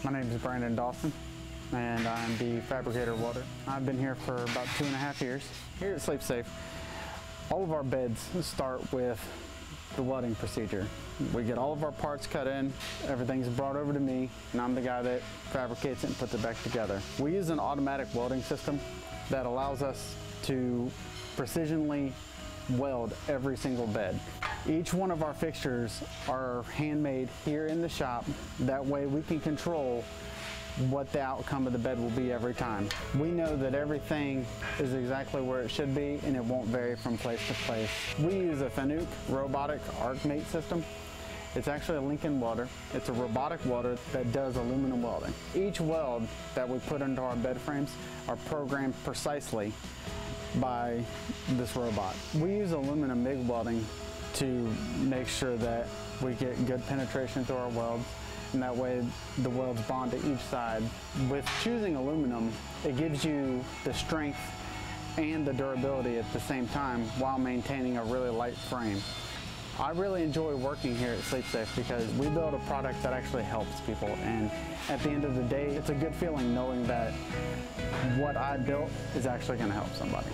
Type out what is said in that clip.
My name is Dawson, and I'm the fabricator welder. I've been here for about 2.5 years. Here at SleepSafe, all of our beds start with the welding procedure. We get all of our parts cut in, everything's brought over to me, and I'm the guy that fabricates it and puts it back together. We use an automatic welding system that allows us to precisionally weld every single bed. Each one of our fixtures are handmade here in the shop. That way we can control what the outcome of the bed will be every time. We know that everything is exactly where it should be and it won't vary from place to place. We use a Fanuc robotic arc mate system. It's actually a Lincoln welder. It's a robotic welder that does aluminum welding. Each weld that we put into our bed frames are programmed precisely by this robot. We use aluminum MIG welding to make sure that we get good penetration through our welds, and that way the welds bond to each side. With choosing aluminum, it gives you the strength and the durability at the same time while maintaining a really light frame. I really enjoy working here at SleepSafe because we build a product that actually helps people, and at the end of the day, it's a good feeling knowing that what I built is actually going to help somebody.